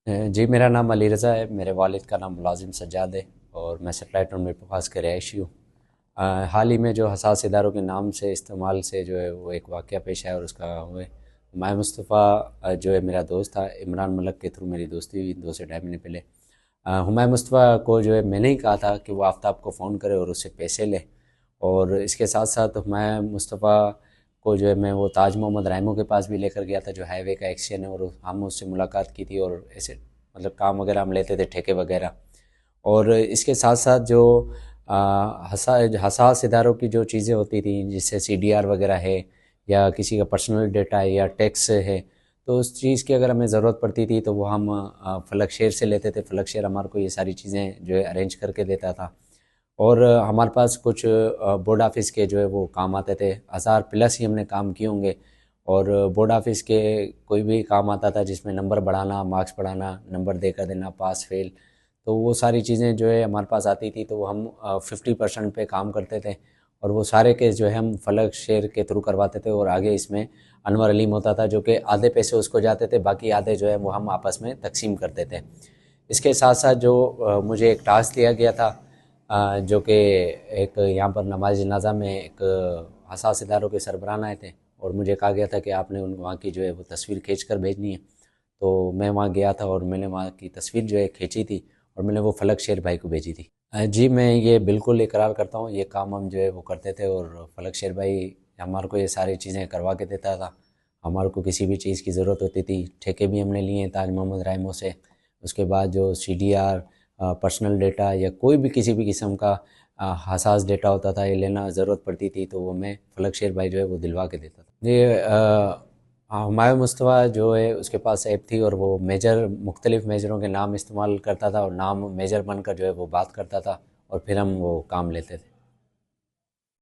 जी, मेरा नाम अली रज़ा है। मेरे वालिद का नाम मुलाजिम सज्जाद है और मैं सैटेलाइट टाउन मीरपुर खास का रहायशी हूँ। हाल ही में जो हसास इदारों के नाम से इस्तेमाल से जो है वो एक वाक़या पेश आया और उसका वो है हुमायूं मुस्तफ़ा जो है मेरा दोस्त था। इमरान मलक के थ्रू मेरी दोस्ती हुई 2 से ढाई महीने पहले। हुमायूं मुस्तफ़ा को जो है मैंने ही कहा था कि वो आफ्ताब को फ़ोन करे और उससे पैसे ले। और इसके साथ साथ हुमायूं मुस्तफ़ा को जो है मैं वो ताज मोहम्मद रायमो के पास भी लेकर गया था जो हाईवे का एक्सचेंज है, और हम उससे मुलाकात की थी और ऐसे मतलब काम वगैरह हम लेते थे, ठेके वगैरह। और इसके साथ साथ जो हसास इदारों की जो चीज़ें होती थी जैसे सीडीआर वगैरह है या किसी का पर्सनल डेटा है या टैक्स है, तो उस चीज़ की अगर हमें ज़रूरत पड़ती थी तो वो हम फलक शेर से लेते थे। फलक शेर हमारे को ये सारी चीज़ें जो है अरेंज करके देता था। और हमारे पास कुछ बोर्ड ऑफिस के जो है वो काम आते थे, 1000 प्लस ही हमने काम किए होंगे। और बोर्ड ऑफिस के कोई भी काम आता था जिसमें नंबर बढ़ाना, मार्क्स बढ़ाना, नंबर देकर देना, पास फेल, तो वो सारी चीज़ें जो है हमारे पास आती थी, तो वो हम 50% पे काम करते थे। और वो सारे केस जो है हम फलक शेर के थ्रू करवाते थे और आगे इसमें अनवर अलीम होता था जो कि आधे पैसे उसको जाते थे, बाकी आधे जो है वो हम आपस में तकसीम करते थे। इसके साथ साथ जो मुझे एक टास्क दिया गया था जो कि एक यहाँ पर नमाज जनाजा में एक हसास इदारों के सरबराह आए थे और मुझे कहा गया था कि आपने उन वहाँ की जो है वो तस्वीर खींच कर भेजनी है। तो मैं वहाँ गया था और मैंने वहाँ की तस्वीर जो है खींची थी और मैंने वो फलक शेर भाई को भेजी थी। जी, मैं ये बिल्कुल इकरार करता हूँ, ये काम हम जो है वो करते थे और फलक शेर भाई हमारे को ये सारी चीज़ें करवा के देता था। हमारे को किसी भी चीज़ की ज़रूरत होती थी, ठेके भी हमने लिए हैं ताज मोहम्मद रायमो से। उसके बाद जो सीडीआर, पर्सनल डेटा या कोई भी किसी भी किस्म का हसास डेटा होता था, ये लेना ज़रूरत पड़ती थी, तो वो मैं फलक शेर भाई जो है वो दिलवा के देता था। ये हुमायूं मुस्तफ़ा जो है उसके पास ऐप थी और वो मेजर मुख्तलिफ़ मेजरों के नाम इस्तेमाल करता था और नाम मेजर बनकर जो है वो बात करता था और फिर हम वो काम लेते थे।